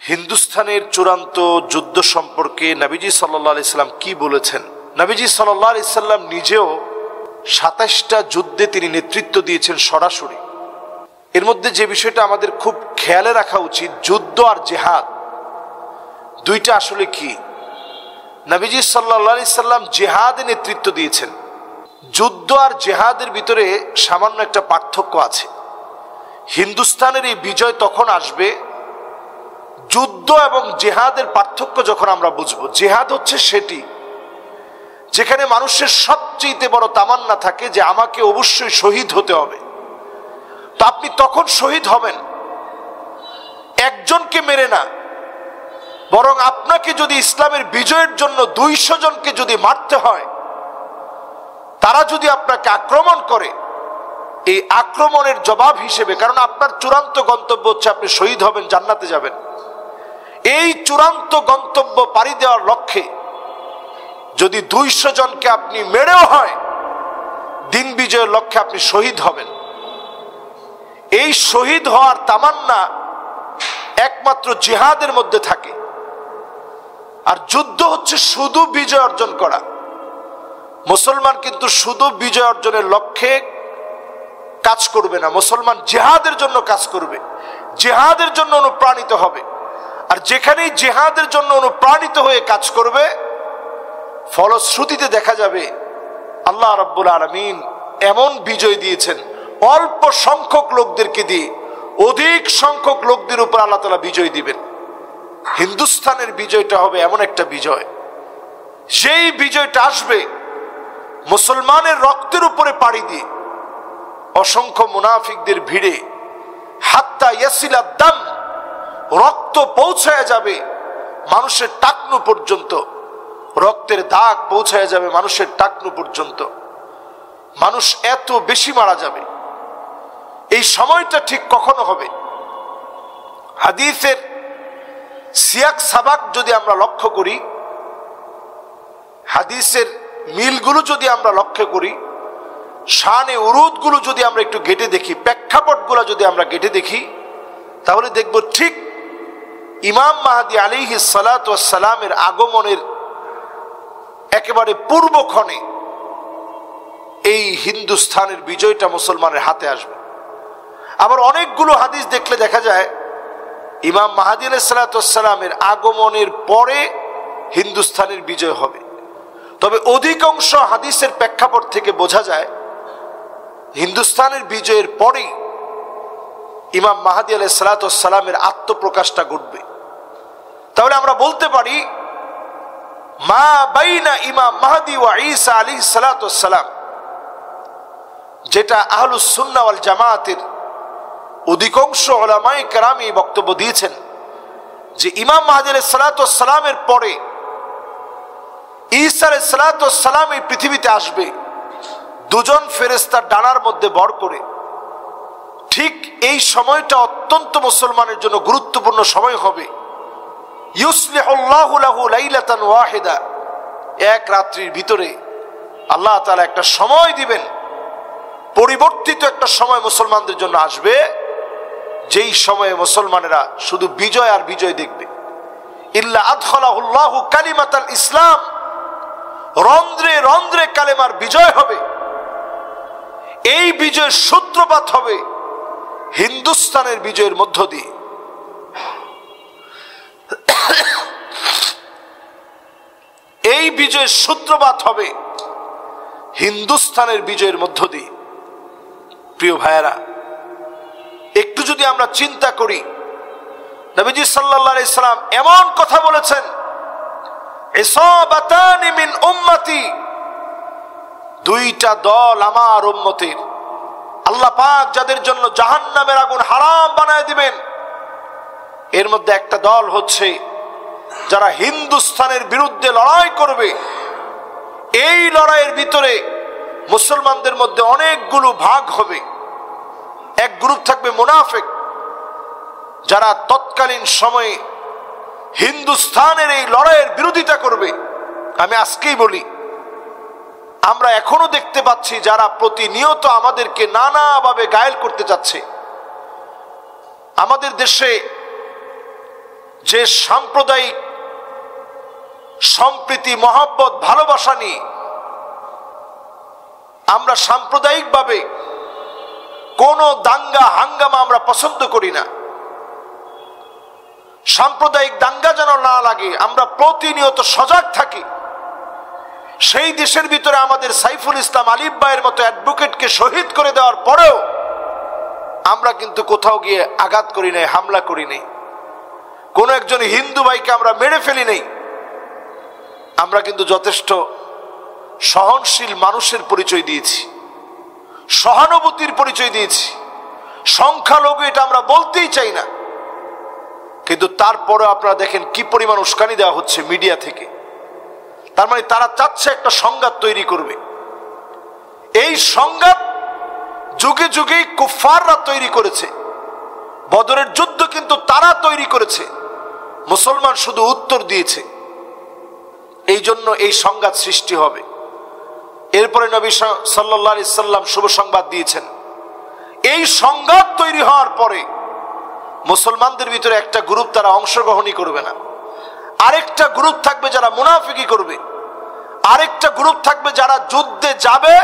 হিন্দুস্তানের চূড়ান্ত যুদ্ধ সম্পর্কে নবীজি সাল্লাল্লাহু আলাইহি সাল্লাম কি বলেছেন? নবীজি সাল্লাল্লাহু আলাইহি সাল্লাম নিজেও ২৭টা যুদ্ধে তিনি নেতৃত্ব দিয়েছেন সরাসরি। এর মধ্যে যে বিষয়টা আমাদের খুব খেয়ালে রাখা উচিত, যুদ্ধ আর জেহাদ দুইটা আসলে কি। নবীজি সাল্লাল্লাহু আলাইহি সাল্লাম জেহাদে নেতৃত্ব দিয়েছেন। যুদ্ধ আর জেহাদের ভিতরে সামান্য একটা পার্থক্য আছে। হিন্দুস্তানের এই বিজয় তখন আসবে যুদ্ধ এবং জেহাদের পার্থক্য যখন আমরা বুঝবো। জেহাদ হচ্ছে সেটি যেখানে মানুষের সবচেয়ে বড় তামান্না থাকে যে আমাকে অবশ্যই শহীদ হতে হবে। তো আপনি তখন শহীদ হবেন একজনকে মেরে না, বরং আপনাকে যদি ইসলামের বিজয়ের জন্য ২০০ জনকে যদি মারতে হয়, তারা যদি আপনাকে আক্রমণ করে, এই আক্রমণের জবাব হিসেবে, কারণ আপনার চূড়ান্ত গন্তব্য হচ্ছে আপনি শহীদ হবেন, জান্নাতে যাবেন, এই চূড়ান্ত গন্তব্য পাড়ি দেওয়ার লক্ষ্যে যদি ২০০ জনকে আপনি মেরেও হয়, দিন বিজয়ের লক্ষ্যে আপনি শহীদ হবেন। এই শহীদ হওয়ার তামান্না একমাত্র জিহাদের মধ্যে থাকে। আর যুদ্ধ হচ্ছে শুধু বিজয় অর্জন করা। মুসলমান কিন্তু শুধু বিজয় অর্জনের লক্ষ্যে কাজ করবে না, মুসলমান জিহাদের জন্য কাজ করবে, জিহাদের জন্য অনুপ্রাণিত হবে। আর যেখানেই জিহাদের জন্য অনুপ্রাণিত হয়ে কাজ করবে, ফলশ্রুতিতে দেখা যাবে আল্লাহ রাব্বুল আলামিন এমন বিজয় দিয়েছেন, অল্প সংখ্যক লোকদেরকে দিয়ে অধিক সংখ্যক লোকদের উপর আল্লাহ তাআলা বিজয় দিবেন। হিন্দুস্তানের বিজয়টা হবে এমন একটা বিজয়, যেই বিজয়টা আসবে মুসলমানের রক্তের উপরে পাড়ি দিয়ে অসংখ্য মুনাফিকদের ভিড়ে, হাত্তা ইয়াসিলা দাম, রক্ত পৌঁছায় যাবে মানুষের টাকনু পর্যন্ত, রক্তের দাগ পৌঁছায় যাবে মানুষের টাকনু পর্যন্ত, মানুষ এত বেশি মারা যাবে। এই সময়টা ঠিক কখনো হবে? হাদিসের সিয়াক সাবাক যদি আমরা লক্ষ্য করি, হাদিসের মিলগুলো যদি আমরা লক্ষ্য করি, শানে উরুদগুলো যদি আমরা একটু ঘেটে দেখি, প্রেক্ষাপটগুলো যদি আমরা ঘেটে দেখি, তাহলে দেখব ঠিক ইমাম মাহদী আলাইহিস সালাতু ওয়াস সালামের আগমনের একেবারে পূর্বক্ষণে এই হিন্দুস্তানের বিজয়টা মুসলমানের হাতে আসবে। আবার অনেকগুলো হাদিস দেখলে দেখা যায় ইমাম মাহদী আলাইহিস সালাতু ওয়াস সালামের আগমনের পরে হিন্দুস্তানের বিজয় হবে। তবে অধিকাংশ হাদিসের প্রেক্ষাপট থেকে বোঝা যায় হিন্দুস্তানের বিজয়ের পরেই ইমাম মাহদী আলাইহিস সালাতু ওয়াস সালামের আত্মপ্রকাশটা ঘটবে। তাহলে আমরা বলতে পারি মা বাইনা ইমাম মাহদী ওয়া ঈসা আলাইহিস সালাতু ওয়াস সালাম, যেটা আহলুস সুন্নাহ ওয়াল জামাতের অধিকাংশ উলামায়ে কেরাম এই বক্তব্য দিয়েছেন যে ইমাম মাহদী আলাইহিস সালাতু ওয়াস সালামের পরে ঈসা আলাইহিস সালাতু ওয়াস সালাম এই পৃথিবীতে আসবে দুজন ফেরেশতার ডানার মধ্যে ভর করে। ঠিক এই সময়টা অত্যন্ত মুসলমানের জন্য গুরুত্বপূর্ণ সময় হবে। ইউসলিহুল্লাহু লাহু লাইলাতান ওয়াহিদা, এক রাত্রির ভিতরে আল্লাহ তাআলা একটা সময় দিবেন, পরিবর্তিত একটা সময় মুসলমানদের জন্য আসবে, যেই সময়ে মুসলমানেরা শুধু বিজয় আর বিজয় দেখবে। ইল্লা আদখালাহুল্লাহু কালিমাতাল ইসলাম, রন্ধ্রে রন্ধ্রে কালেমার বিজয় হবে। এই বিজয়ের সূত্রপাত হবে হিন্দুস্তানের বিজয়ের মধ্য দিয়ে। এই বিজয়ের সূত্রপাত হবে হিন্দুস্তানের বিজয়ের মধ্য দিয়ে। প্রিয় ভাইয়েরা, একটু যদি আমরা চিন্তা করি, নবীজি সাল্লাল্লাহু আলাইহি সাল্লাম এমন কথা বলেছেন, ইসাবাতানি মিন উম্মতি, দুইটা দল আমার উম্মতের, আল্লাহ পাক যাদের জন্য জাহান্নামের আগুন হারাম বানায় দিবেন, এর মধ্যে একটা দল হচ্ছে যারা হিন্দুস্তানের বিরুদ্ধে লড়াই করবে। এই লড়াইয়ের ভিতরে মুসলমানদের মধ্যে অনেকগুলো ভাগ হবে। এক গ্রুপ থাকবে মুনাফিক, যারা তৎকালীন সময়ে হিন্দুস্তানের এই লড়াইয়ের বিরোধিতা করবে। আমি আজকেই বলি, আমরা এখনো দেখতে পাচ্ছি যারা প্রতিনিয়ত আমাদেরকে নানাভাবে ঘায়েল করতে যাচ্ছে। আমাদের দেশে যে সাম্প্রদায়িক সম্প্রীতি মহব্বত ভালোবাসা নিয়ে আমরা সাম্প্রদায়িকভাবে কোন দাঙ্গা হাঙ্গামা আমরা পছন্দ করি না, সাম্প্রদায়িক দাঙ্গা যেন না লাগে, আমরা প্রতিনিয়ত সজাগ থাকি। সেই দেশের ভিতরে আমাদের সাইফুল ইসলাম আলিফ ভাইয়ের মতো অ্যাডভোকেটকে শহীদ করে দেওয়ার পরেও আমরা কিন্তু কোথাও গিয়ে আঘাত করি নাই, হামলা করি নাই, কোন একজন হিন্দু ভাইকে আমরা মেরে ফেলি নাই। আমরা কিন্তু যথেষ্ট সহনশীল মানুষের পরিচয় দিয়েছি, সহানুভূতির পরিচয় দিয়েছি। সংখ্যালঘু এটা আমরা বলতেই চাই না, কিন্তু তারপরে আপনারা দেখেন কি পরিমাণ উস্কানি দেওয়া হচ্ছে মিডিয়া থেকে। তার মানে তারা চাচ্ছে একটা সংঘাত তৈরি করবে। এই সংঘাত যুগে যুগেই কুফাররা তৈরি করেছে। বদরের যুদ্ধ কিন্তু তারা তৈরি করেছে, মুসলমান শুধু উত্তর দিয়েছে। এই জন্য এই সংঘাত সৃষ্টি হবে। এরপরে নবী সাল্লাল্লাহু আলাইহি সাল্লাম শুভ সংবাদ দিয়েছেন, এই সংঘাত তৈরি হওয়ার পরে মুসলমানদের ভিতরে একটা গ্রুপ তারা অংশগ্রহণই করবে না, আরেকটা গ্রুপ থাকবে যারা মুনাফিকি করবে, আরেকটা গ্রুপ থাকবে যারা যুদ্ধে যাবে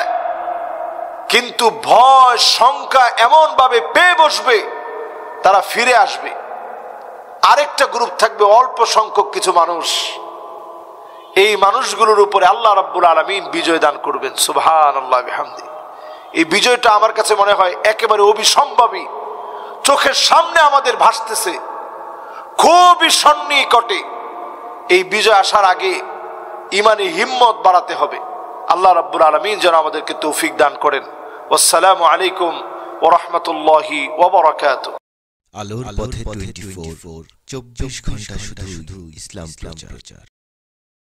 কিন্তু ভয় শঙ্কা এমন ভাবে পেয়ে বসবে তারা ফিরে আসবে। আরেকটা গ্রুপ থাকবে অল্প সংখ্যক কিছু মানুষ, এই মানুষগুলোর উপরে আল্লাহ রাব্বুল আলামিন বিজয় দান করবেন। সুবহানাল্লাহ বিহামদি। এই বিজয়টা আমার কাছে মনে হয় একেবারে অবিসম্ভাবী, চোখের সামনে আমাদের ভাসতেছে, খুবই সন্নিকটে। এই বিজয় আসার আগে ইমানি হিম্মত বাড়াতে হবে। আল্লাহ রাব্বুল আলামিন যেন আমাদেরকে তৌফিক দান করেন। আসসালামু আলাইকুম ওয়া রাহমাতুল্লাহি ওয়া বারাকাতুহু। আলোর পথে 24 24 ঘন্টা শুধু ইসলাম প্রচার।